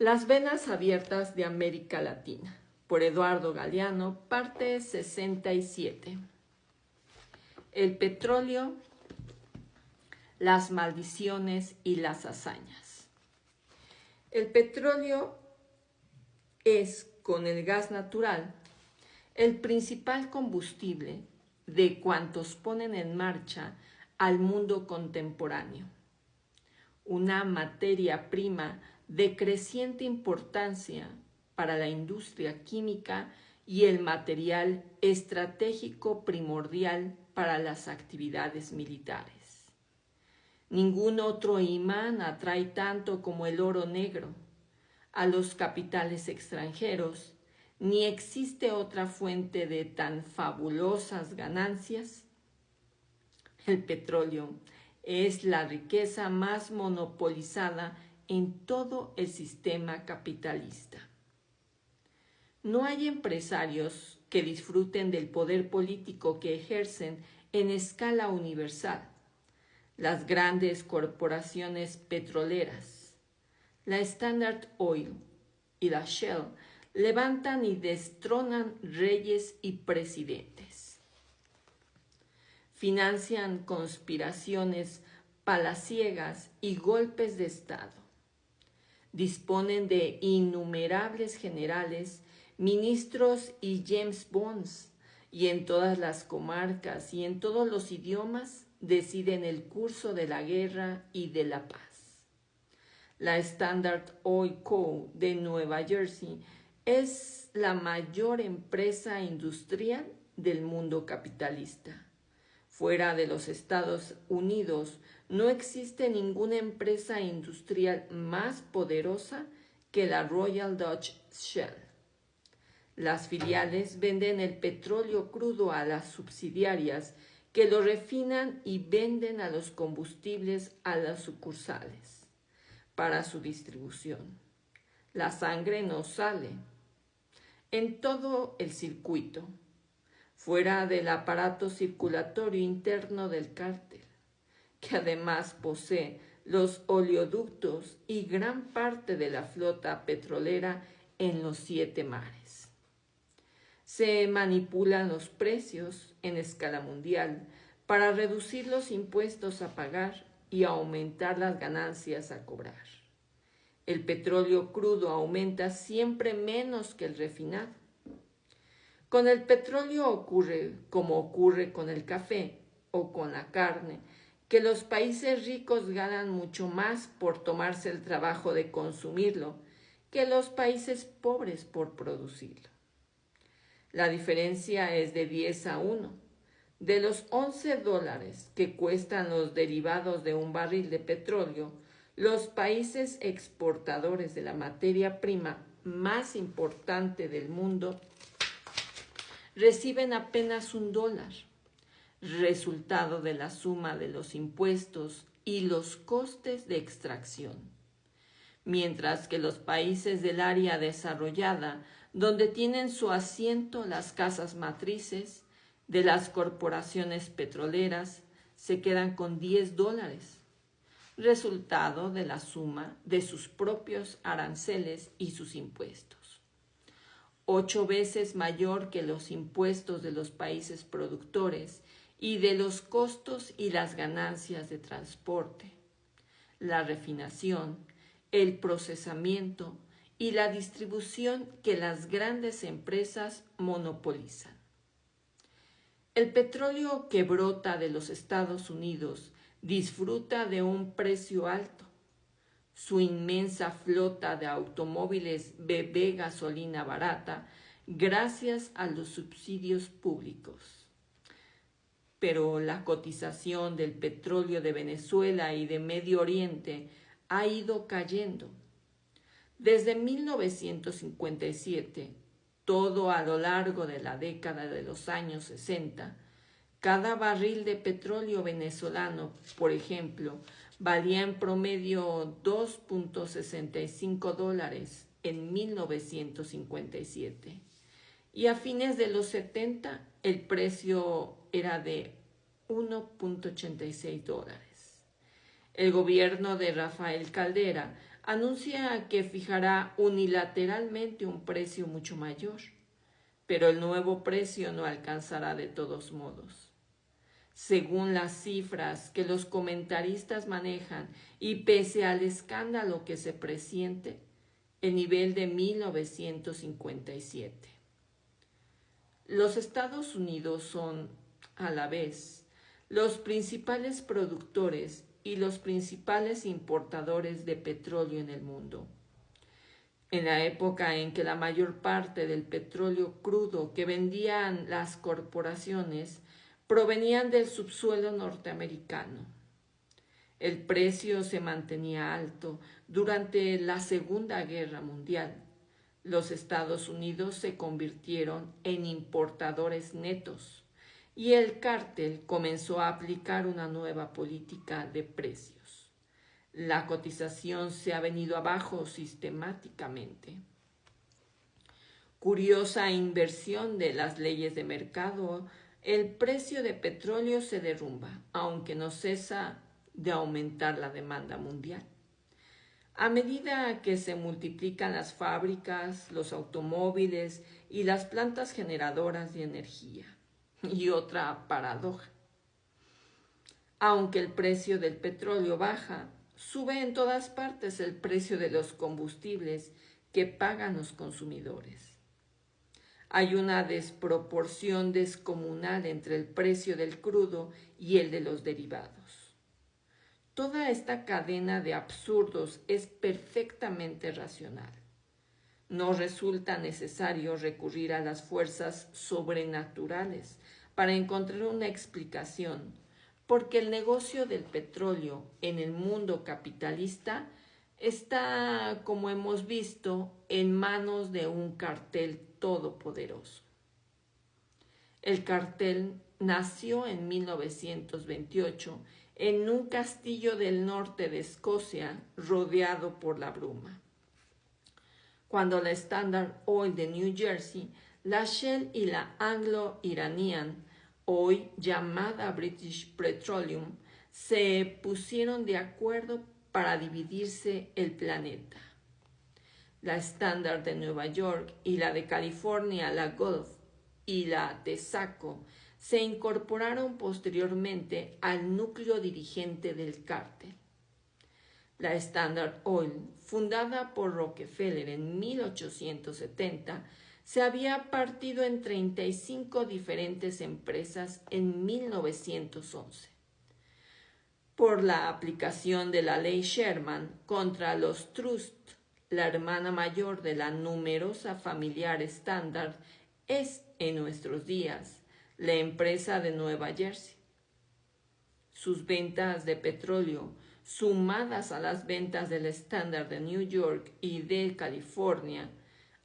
Las venas abiertas de América Latina, por Eduardo Galeano, parte 67. El petróleo, las maldiciones y las hazañas. El petróleo es, con el gas natural, el principal combustible de cuantos ponen en marcha al mundo contemporáneo. Una materia prima de creciente importancia para la industria química y el material estratégico primordial para las actividades militares. Ningún otro imán atrae tanto como el oro negro a los capitales extranjeros, ni existe otra fuente de tan fabulosas ganancias. El petróleo es la riqueza más monopolizada en todo el sistema capitalista. No hay empresarios que disfruten del poder político que ejercen en escala universal. Las grandes corporaciones petroleras, la Standard Oil y la Shell, levantan y destronan reyes y presidentes. Financian conspiraciones palaciegas y golpes de Estado. Disponen de innumerables generales, ministros y James Bonds, y en todas las comarcas y en todos los idiomas deciden el curso de la guerra y de la paz. La Standard Oil Co. de Nueva Jersey es la mayor empresa industrial del mundo capitalista. Fuera de los Estados Unidos no existe ninguna empresa industrial más poderosa que la Royal Dutch Shell. Las filiales venden el petróleo crudo a las subsidiarias que lo refinan y venden a los combustibles a las sucursales para su distribución. La sangre no sale en todo el circuito, fuera del aparato circulatorio interno del cártel, que además posee los oleoductos y gran parte de la flota petrolera en los 7 mares. Se manipulan los precios en escala mundial para reducir los impuestos a pagar y aumentar las ganancias a cobrar. El petróleo crudo aumenta siempre menos que el refinado. Con el petróleo ocurre como ocurre con el café o con la carne, que los países ricos ganan mucho más por tomarse el trabajo de consumirlo que los países pobres por producirlo. La diferencia es de 10-1. De los $11 que cuestan los derivados de un barril de petróleo, los países exportadores de la materia prima más importante del mundo reciben apenas $1, resultado de la suma de los impuestos y los costes de extracción. Mientras que los países del área desarrollada, donde tienen su asiento las casas matrices de las corporaciones petroleras, se quedan con $10, resultado de la suma de sus propios aranceles y sus impuestos. 8 veces mayor que los impuestos de los países productores y de los costos y las ganancias de transporte, la refinación, el procesamiento y la distribución que las grandes empresas monopolizan. El petróleo que brota de los Estados Unidos disfruta de un precio alto. Su inmensa flota de automóviles bebe gasolina barata gracias a los subsidios públicos. Pero la cotización del petróleo de Venezuela y de Medio Oriente ha ido cayendo. Desde 1957, todo a lo largo de la década de los años 60, cada barril de petróleo venezolano, por ejemplo, valía en promedio $2.65 en 1957. Y a fines de los 70 el precio era de $1.86. El gobierno de Rafael Caldera anuncia que fijará unilateralmente un precio mucho mayor, pero el nuevo precio no alcanzará de todos modos. Según las cifras que los comentaristas manejan y pese al escándalo que se presiente, el nivel de 1957. Los Estados Unidos son, a la vez, los principales productores y los principales importadores de petróleo en el mundo. En la época en que la mayor parte del petróleo crudo que vendían las corporaciones provenían del subsuelo norteamericano. El precio se mantenía alto durante la Segunda Guerra Mundial. Los Estados Unidos se convirtieron en importadores netos y el cártel comenzó a aplicar una nueva política de precios. La cotización se ha venido abajo sistemáticamente. Curiosa inversión de las leyes de mercado, el precio de petróleo se derrumba, aunque no cesa de aumentar la demanda mundial. A medida que se multiplican las fábricas, los automóviles y las plantas generadoras de energía. Y otra paradoja. Aunque el precio del petróleo baja, sube en todas partes el precio de los combustibles que pagan los consumidores. Hay una desproporción descomunal entre el precio del crudo y el de los derivados. Toda esta cadena de absurdos es perfectamente racional. No resulta necesario recurrir a las fuerzas sobrenaturales para encontrar una explicación, porque el negocio del petróleo en el mundo capitalista está, como hemos visto, en manos de un cartel todopoderoso. El cartel nació en 1928 en un castillo del norte de Escocia rodeado por la bruma. Cuando la Standard Oil de New Jersey, la Shell y la Anglo-Iranian, hoy llamada British Petroleum, se pusieron de acuerdo para dividirse el planeta. La Standard de Nueva York y la de California, la Gulf y la Texaco, se incorporaron posteriormente al núcleo dirigente del cártel. La Standard Oil, fundada por Rockefeller en 1870, se había partido en 35 diferentes empresas en 1911. Por la aplicación de la ley Sherman contra los trusts, la hermana mayor de la numerosa familiar Standard es, en nuestros días, la empresa de Nueva Jersey. Sus ventas de petróleo, sumadas a las ventas del Standard de New York y de California,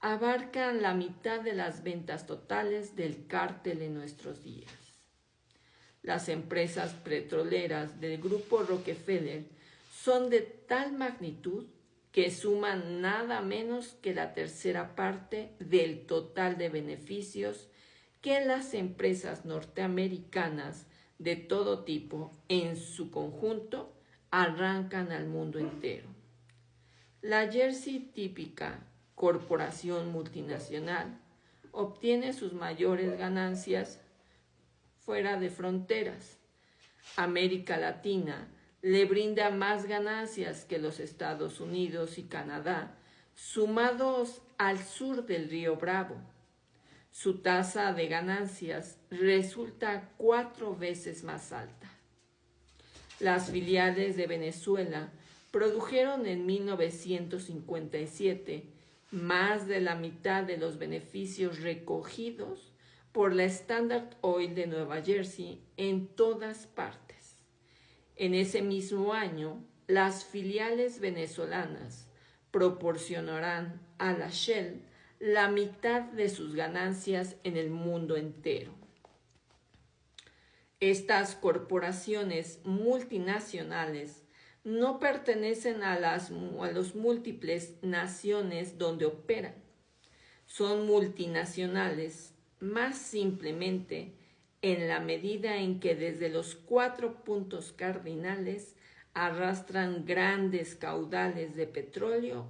abarcan la mitad de las ventas totales del cártel en nuestros días. Las empresas petroleras del grupo Rockefeller son de tal magnitud que suman nada menos que la tercera parte del total de beneficios que las empresas norteamericanas de todo tipo en su conjunto arrancan al mundo entero. La Jersey típica corporación multinacional obtiene sus mayores ganancias fuera de fronteras. América Latina le brinda más ganancias que los Estados Unidos y Canadá, sumados al sur del río Bravo. Su tasa de ganancias resulta 4 veces más alta. Las filiales de Venezuela produjeron en 1957 más de la mitad de los beneficios recogidos por la Standard Oil de Nueva Jersey en todas partes. En ese mismo año, las filiales venezolanas proporcionarán a la Shell la mitad de sus ganancias en el mundo entero. Estas corporaciones multinacionales no pertenecen a las múltiples naciones donde operan. Son multinacionales más simplemente en la medida en que desde los 4 puntos cardinales arrastran grandes caudales de petróleo